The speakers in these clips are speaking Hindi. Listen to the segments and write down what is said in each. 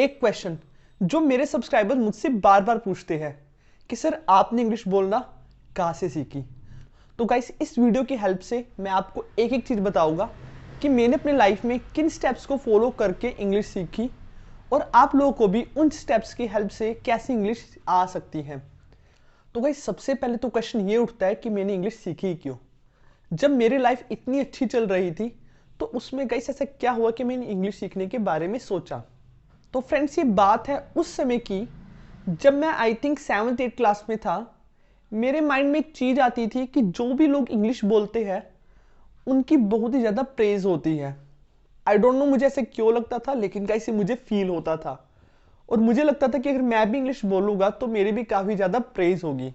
एक क्वेश्चन जो मेरे सब्सक्राइबर मुझसे बार बार पूछते हैं कि सर आपने इंग्लिश बोलना कहाँ से सीखी। तो गाइस इस वीडियो की हेल्प से मैं आपको एक एक चीज़ बताऊंगा कि मैंने अपने लाइफ में किन स्टेप्स को फॉलो करके इंग्लिश सीखी और आप लोगों को भी उन स्टेप्स की हेल्प से कैसे इंग्लिश आ सकती है। तो गाइस सबसे पहले तो क्वेश्चन ये उठता है कि मैंने इंग्लिश सीखी ही क्यों। जब मेरी लाइफ इतनी अच्छी चल रही थी तो उसमें गाइस ऐसा क्या हुआ कि मैंने इंग्लिश सीखने के बारे में सोचा। तो फ्रेंड्स ये बात है उस समय की जब मैं आई थिंक 7th-8th क्लास में था। मेरे माइंड में एक चीज़ आती थी कि जो भी लोग इंग्लिश बोलते हैं उनकी बहुत ही ज़्यादा प्रेज होती है। आई डोंट नो मुझे ऐसे क्यों लगता था, लेकिन गाइस मुझे फील होता था और मुझे लगता था कि अगर मैं भी इंग्लिश बोलूँगा तो मेरी भी काफ़ी ज़्यादा प्रेज होगी।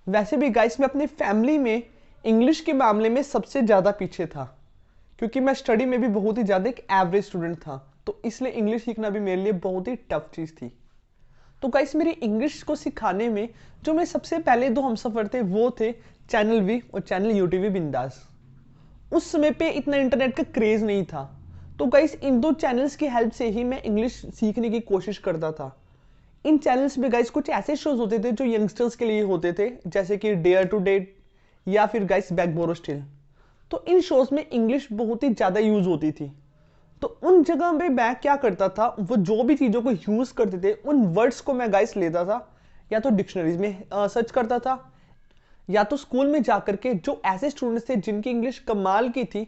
वैसे भी गाइस मैं अपनी फैमिली में इंग्लिश के मामले में सबसे ज़्यादा पीछे था क्योंकि मैं स्टडी में भी बहुत ही ज़्यादा एक एवरेज स्टूडेंट था, तो इसलिए इंग्लिश सीखना भी मेरे लिए बहुत ही टफ चीज़ थी। तो गाइस मेरी इंग्लिश को सिखाने में जो मेरे सबसे पहले दो हमसफर थे वो थे चैनल वी और चैनल यूटीवी बिंदास। उस समय पे इतना इंटरनेट का क्रेज़ नहीं था, तो गाइस इन दो चैनल्स की हेल्प से ही मैं इंग्लिश सीखने की कोशिश करता था। इन चैनल्स में गाइस कुछ ऐसे शोज होते थे जो यंगस्टर्स के लिए होते थे, जैसे कि डेयर टू डेट या फिर गाइस बैक बोरो स्टिल। तो इन शोज में इंग्लिश बहुत ही ज़्यादा यूज होती थी। तो उन जगह पे मैं क्या करता था, वो जो भी चीज़ों को यूज करते थे उन वर्ड्स को मैं गाइस लेता था, या तो डिक्शनरीज में सर्च करता था या तो स्कूल में जाकर के जो ऐसे स्टूडेंट्स थे जिनकी इंग्लिश कमाल की थी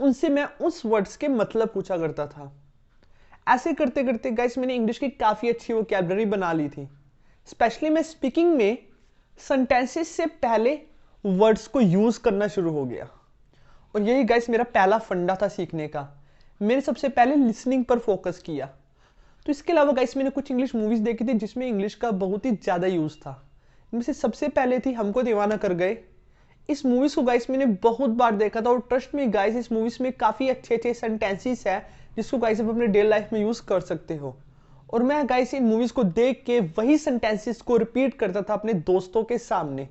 उनसे मैं उस वर्ड्स के मतलब पूछा करता था। ऐसे करते करते गाइस मैंने इंग्लिश की काफ़ी अच्छी वोकैबुलरी बना ली थी। स्पेशली मैं स्पीकिंग में सेंटेंसेस से पहले वर्ड्स को यूज़ करना शुरू हो गया और यही गाइस मेरा पहला फंडा था सीखने का। मैंने सबसे पहले लिसनिंग पर फोकस किया। तो इसके अलावा गाइस मैंने कुछ इंग्लिश मूवीज़ देखी थी जिसमें इंग्लिश का बहुत ही ज़्यादा यूज़ था। इनमें से सबसे पहले थी हमको दीवाना कर गए। इस मूवीज़ को गाइस मैंने बहुत बार देखा था और ट्रस्ट में गाइस इस मूवीज़ में काफ़ी अच्छे अच्छे सेंटेंसेस है जिसको गाइस आप अपने डेली लाइफ में यूज़ कर सकते हो। और मैं गाइस इन मूवीज़ को देख के वही सेंटेंसेस को रिपीट करता था अपने दोस्तों के सामने।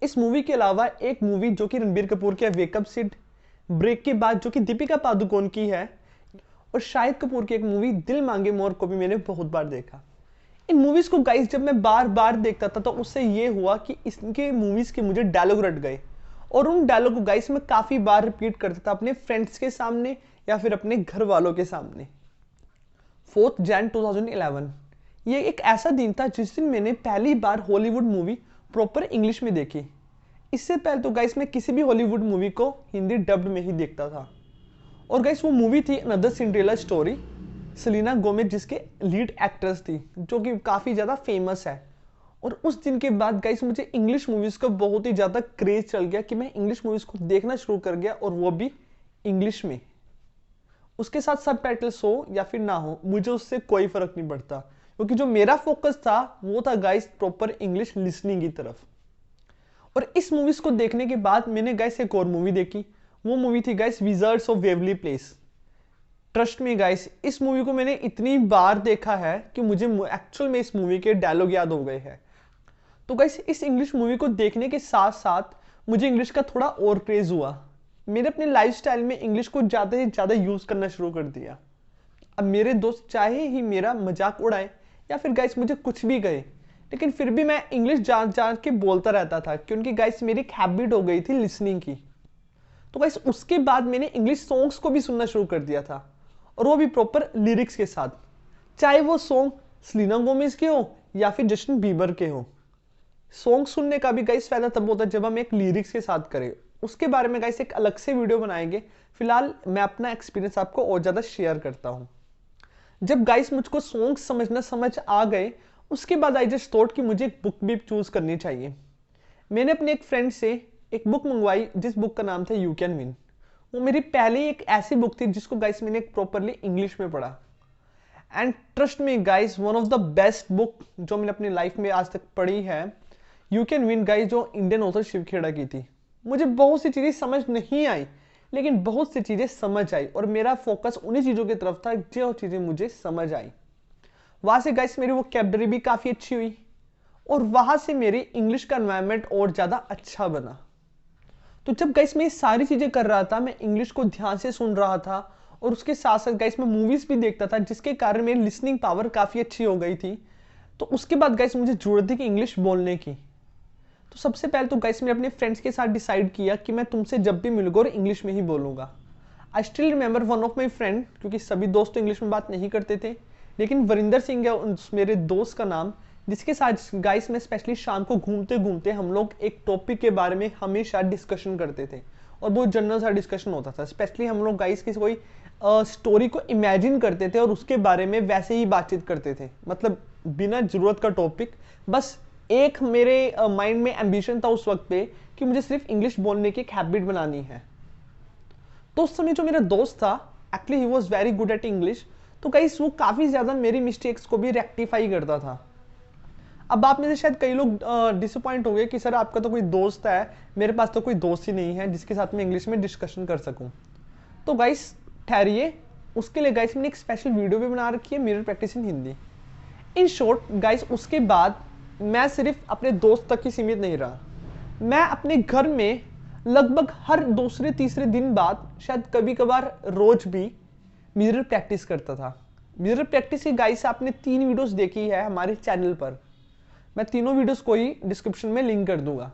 इस मूवी के अलावा एक मूवी जो कि रणबीर कपूर की है, वेकअप सिड, ब्रेक के बाद, जो कि दीपिका पादुकोण की है, और शाहिद कपूर की एक मूवी दिल मांगे मोर को भी मैंने बहुत बार देखा। इन मूवीज को गाइस जब मैं बार बार देखता था तो उससे ये हुआ कि इसके मूवीज के मुझे डायलॉग रट गए और उन डायलॉग को गाइस मैं काफी बार रिपीट करता था अपने फ्रेंड्स के सामने या फिर अपने घर वालों के सामने। 4 जन 2011 ये एक ऐसा दिन था जिस दिन मैंने पहली बार हॉलीवुड मूवी प्रॉपर इंग्लिश में देखी। इससे पहले तो गाइस मैं किसी भी हॉलीवुड मूवी को हिंदी डब्ड में ही देखता था। और गाइस वो मूवी थी another Cinderella story, Selina Gomez जिसके लीड एक्ट्रेस थी, जो कि काफ़ी ज़्यादा फेमस है। और उस दिन के बाद गाइस मुझे इंग्लिश मूवीज़ का बहुत ही ज़्यादा क्रेज चल गया कि मैं इंग्लिश मूवीज़ को देखना शुरू कर गया, और वो भी इंग्लिश में। उसके साथ सबटाइटल्स हो या फिर ना हो मुझे उससे कोई फर्क नहीं पड़ता, क्योंकि जो मेरा फोकस था वो था गाइस प्रॉपर इंग्लिश लिसनिंग की तरफ। और इस मूवीज को देखने के बाद मैंने गाइस एक और मूवी देखी। वो मूवी थी guys wizards of वेवली place. Trust me guys इस मूवी को मैंने इतनी बार देखा है कि मुझे एक्चुअल में इस मूवी के डायलॉग याद हो गए हैं। तो गाइस इस इंग्लिश मूवी को देखने के साथ साथ मुझे इंग्लिश का थोड़ा और क्रेज हुआ। मैंने अपने लाइफस्टाइल में इंग्लिश को ज़्यादा से ज़्यादा यूज़ करना शुरू कर दिया। अब मेरे दोस्त चाहे ही मेरा मजाक उड़ाए या फिर गाइस मुझे कुछ भी कहे, लेकिन फिर भी मैं इंग्लिश जान जान के बोलता रहता था क्योंकि गाइस मेरी एक हैबिट हो गई थी लिसनिंग की। तो गाइस उसके बाद मैंने इंग्लिश सॉन्ग्स को भी सुनना शुरू कर दिया था, और वो भी प्रॉपर लिरिक्स के साथ, चाहे वो सॉन्ग सेलिना गोमेज के हो या फिर जस्टिन बीबर के हो। सॉन्ग सुनने का भी गाइस फायदा तब होता है जब हम एक लिरिक्स के साथ करें। उसके बारे में गाइस एक अलग से वीडियो बनाएंगे। फिलहाल मैं अपना एक्सपीरियंस आपको और ज़्यादा शेयर करता हूँ। जब गाइस मुझको सॉन्ग समझना समझ आ गए, उसके बाद आई जस्ट थॉट कि मुझे एक बुक भी चूज करनी चाहिए। मैंने अपने एक फ्रेंड से एक बुक मंगवाई जिस बुक का नाम था यू कैन विन। वो मेरी पहली एक ऐसी बुक थी जिसको गाइस मैंने प्रॉपरली इंग्लिश में पढ़ा, and trust me guys one of the best book जो मैंने अपनी लाइफ में आज तक पढ़ी है यू कैन विन गाइस, जो इंडियन ऑथर शिव खेड़ा की थी। मुझे बहुत सी चीज़ें समझ नहीं आई, लेकिन बहुत सी चीज़ें समझ आई और मेरा फोकस उन्हीं चीज़ों की तरफ था जो चीज़ें मुझे समझ आई। वहाँ से गाइस मेरी वोकैबुलरी भी काफ़ी अच्छी हुई और वहाँ से मेरी इंग्लिश का एनवायरनमेंट और ज़्यादा अच्छा बना। तो जब गाइस मैं ये सारी चीज़ें कर रहा था, मैं इंग्लिश को ध्यान से सुन रहा था और उसके साथ साथ गाइस मैं मूवीज भी देखता था, जिसके कारण मेरी लिसनिंग पावर काफ़ी अच्छी हो गई थी। तो उसके बाद गाइस मुझे जरूरत थी कि इंग्लिश बोलने की। तो सबसे पहले तो गाइस मैंने अपने फ्रेंड्स के साथ डिसाइड किया कि मैं तुमसे जब भी मिलूंगा और इंग्लिश में ही बोलूँगा। I still remember one of my friend, क्योंकि सभी दोस्त तो इंग्लिश में बात नहीं करते थे, लेकिन वरिंदर सिंह है मेरे दोस्त का नाम, जिसके साथ गाइस में स्पेशली शाम को घूमते घूमते हम लोग एक टॉपिक के बारे में हमेशा डिस्कशन करते थे। और बहुत जनरल सा डिस्कशन होता था। स्पेशली हम लोग गाइस की कोई स्टोरी को इमेजिन करते थे और उसके बारे में वैसे ही बातचीत करते थे, मतलब बिना जरूरत का टॉपिक। बस एक मेरे माइंड में एम्बिशन था उस वक्त पे कि मुझे सिर्फ इंग्लिश बोलने की एक हैबिट बनानी है। तो उस समय जो मेरा दोस्त था, actually he was very good at English. तो गाइस वो काफ़ी ज़्यादा मेरी मिस्टेक्स को भी रेक्टिफाई करता था। अब आप में से शायद कई लोग डिसअपॉइंट हो गए कि सर आपका तो कोई दोस्त है, मेरे पास तो कोई दोस्त ही नहीं है जिसके साथ मैं इंग्लिश में डिस्कशन कर सकूं। तो गाइस ठहरिए, उसके लिए गाइस मैंने एक स्पेशल वीडियो भी बना रखी है, mirror practice in Hindi. In short guys उसके बाद मैं सिर्फ अपने दोस्त तक ही सीमित नहीं रहा। मैं अपने घर में लगभग हर दूसरे तीसरे दिन बाद, शायद कभी कभार रोज भी मिरर प्रैक्टिस करता था। मिरर प्रैक्टिस की गाइस आपने 3 वीडियोस देखी है हमारे चैनल पर। मैं तीनों वीडियोस को ही डिस्क्रिप्शन में लिंक कर दूंगा,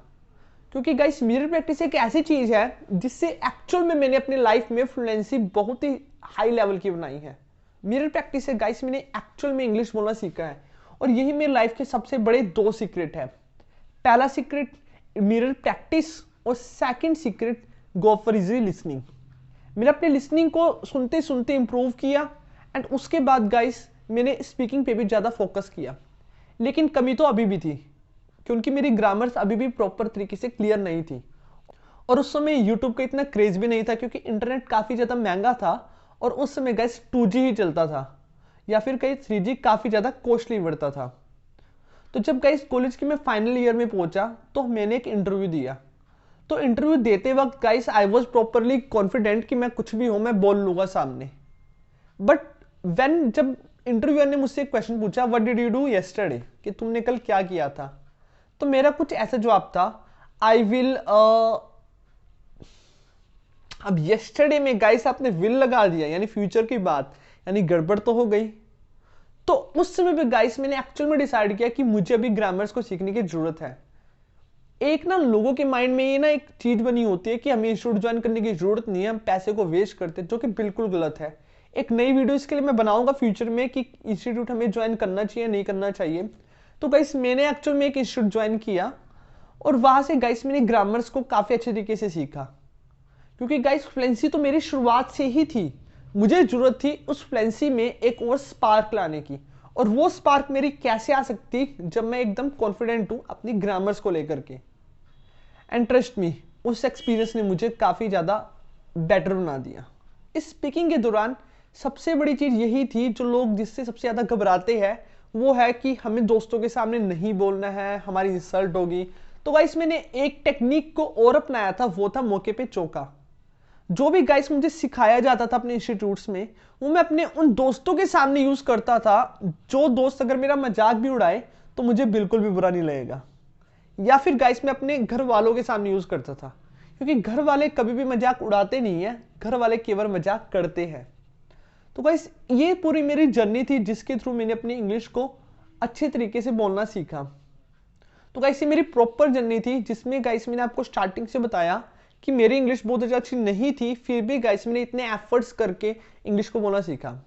क्योंकि गाइस मिरर प्रैक्टिस एक ऐसी चीज है जिससे एक्चुअल में मैंने अपनी लाइफ में फ्लुएंसी बहुत ही हाई लेवल की बनाई है। मिरर प्रैक्टिस से गाइस मैंने एक्चुअल में इंग्लिश बोलना सीखा है, और यही मेरी लाइफ के सबसे बड़े 2 सीक्रेट है। पहला सीक्रेट मिरर प्रैक्टिस, और second secret go for easy listening. मैंने अपने लिसनिंग को सुनते सुनते इंप्रूव किया, एंड उसके बाद गाइस मैंने स्पीकिंग पे भी ज़्यादा फोकस किया। लेकिन कमी तो अभी भी थी, क्योंकि मेरी ग्रामर्स अभी भी प्रॉपर तरीके से क्लियर नहीं थी। और उस समय यूट्यूब का इतना क्रेज भी नहीं था, क्योंकि इंटरनेट काफ़ी ज़्यादा महंगा था, और उस समय गाइस 2G ही चलता था, या फिर कहीं 3G काफ़ी ज़्यादा कॉस्टली पड़ता था। तो जब गाइस कॉलेज के मैं फाइनल ईयर में पहुंचा तो मैंने एक इंटरव्यू दिया। तो इंटरव्यू देते वक्त guys I was properly confident कि मैं कुछ भी हो मैं बोल लूँगा सामने। बट व्हेन जब इंटरव्यूअर ने मुझसे एक क्वेश्चन पूछा, what did you do yesterday, कि तुमने कल क्या किया था, तो मेरा कुछ ऐसा जवाब था, आई विल। अब येस्टरडे में गाइस आपने विल लगा दिया, यानी फ्यूचर की बात, यानी गड़बड़ तो हो गई। तो उस समय पे गाइस मैंने एक्चुअल में डिसाइड किया कि मुझे अभी ग्रामर्स को सीखने की जरूरत है। एक ना लोगों के माइंड में ये ना एक चीज बनी होती है कि हमें इंस्टीट्यूट ज्वाइन करने की जरूरत नहीं है, हम पैसे को वेस्ट करते हैं, जो कि बिल्कुल गलत है। एक नई वीडियो इसके लिए मैं बनाऊंगा फ्यूचर में कि इंस्टीट्यूट हमें ज्वाइन करना चाहिए नहीं करना चाहिए। तो गाइस मैंने एक्चुअल में एक इंस्टीट्यूट ज्वाइन किया, और वहां से गाइस मैंने ग्रामर्स को काफी अच्छे तरीके से सीखा। क्योंकि गाइस फ्लुएंसी तो मेरी शुरुआत से ही थी, मुझे जरूरत थी उस फ्लुएंसी में एक और स्पार्क लाने की। और वो स्पार्क मेरी कैसे आ सकती, जब मैं एकदम कॉन्फिडेंट हूं अपनी ग्रामर्स को लेकर के। एंड ट्रस्ट मी, उस एक्सपीरियंस ने मुझे काफ़ी ज़्यादा बेटर बना दिया। इस स्पीकिंग के दौरान सबसे बड़ी चीज़ यही थी, जो लोग जिससे सबसे ज़्यादा घबराते हैं, वो है कि हमें दोस्तों के सामने नहीं बोलना है, हमारी इंसल्ट होगी। तो गाइस मैंने एक टेक्निक को और अपनाया था, वो था मौके पे चौका। जो भी गाइस मुझे सिखाया जाता था अपने इंस्टीट्यूट्स में, वो मैं अपने उन दोस्तों के सामने यूज करता था, जो दोस्त अगर मेरा मजाक भी उड़ाए तो मुझे बिल्कुल भी बुरा नहीं लगेगा। या फिर गाइस मैं अपने घर वालों के सामने यूज करता था, क्योंकि घर वाले कभी भी मजाक उड़ाते नहीं है, घर वाले केवल मजाक करते हैं। तो गाइस ये पूरी मेरी जर्नी थी, जिसके थ्रू मैंने अपनी इंग्लिश को अच्छे तरीके से बोलना सीखा। तो गाइस ये मेरी प्रॉपर जर्नी थी, जिसमें गाइस मैंने आपको स्टार्टिंग से बताया कि मेरी इंग्लिश बहुत ज़्यादा अच्छी नहीं थी, फिर भी गाइस मैंने इतने एफर्ट्स करके इंग्लिश को बोलना सीखा।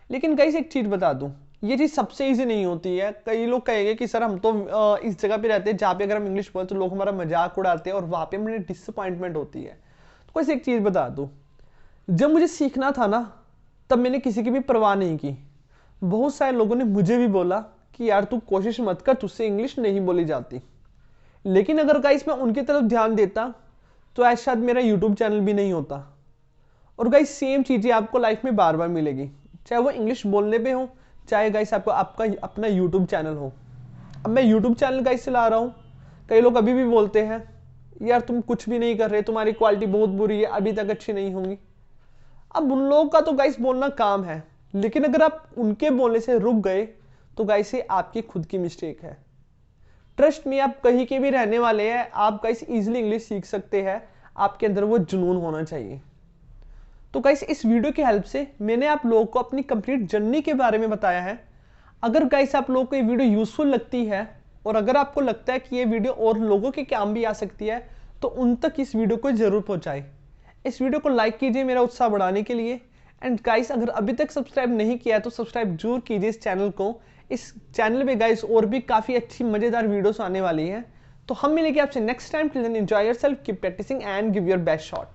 लेकिन गाइस एक चीज़ बता दूं, ये चीज़ सबसे ईजी नहीं होती है। कई लोग कहेंगे कि सर हम तो इस जगह पे रहते हैं जहाँ पे अगर हम इंग्लिश बोलते तो लोग हमारा मजाक उड़ाते हैं, और वहाँ पे मुझे डिसअपॉइंटमेंट होती है। तो गाइस एक चीज़ बता दूं, जब मुझे सीखना था ना, तब मैंने किसी की भी परवाह नहीं की। बहुत सारे लोगों ने मुझे भी बोला कि यार तू कोशिश मत कर, तुझसे इंग्लिश नहीं बोली जाती। लेकिन अगर गाइस मैं उनकी तरफ ध्यान देता तो ऐसा शायद मेरा यूट्यूब चैनल भी नहीं होता। और गाइस सेम चीज़ें आपको लाइफ में बार बार मिलेगी, चाहे वो इंग्लिश बोलने पे हो, चाहे गाइस आपको आपका अपना यूट्यूब चैनल हो। अब मैं यूट्यूब चैनल गाइस चला रहा हूँ, कई लोग अभी भी बोलते हैं यार तुम कुछ भी नहीं कर रहे, तुम्हारी क्वालिटी बहुत बुरी है, अभी तक अच्छी नहीं होंगी। अब उन लोगों का तो गाइस बोलना काम है, लेकिन अगर आप उनके बोलने से रुक गए तो गाइस ये आपकी खुद की मिस्टेक है। ट्रस्ट में, आप कहीं के भी रहने वाले हैं, आप गाइस इजीली इंग्लिश सीख सकते हैं, आपके अंदर वो जुनून होना चाहिए। तो गाइस इस वीडियो की हेल्प से मैंने आप लोगों को अपनी कंप्लीट जर्नी के बारे में बताया है। अगर गाइस आप लोगों को ये वीडियो यूजफुल लगती है और अगर आपको लगता है कि ये वीडियो और लोगों के काम भी आ सकती है तो उन तक इस वीडियो को जरूर पहुंचाएं। इस वीडियो को लाइक कीजिए मेरा उत्साह बढ़ाने के लिए। एंड गाइस अगर अभी तक सब्सक्राइब नहीं किया है तो सब्सक्राइब जरूर कीजिए इस चैनल को। इस चैनल पे गाइस और भी काफ़ी अच्छी मज़ेदार वीडियोस आने वाली हैं। तो हम मिलेंगे आपसे next time. Till then enjoy yourself, keep practising and give your best shot.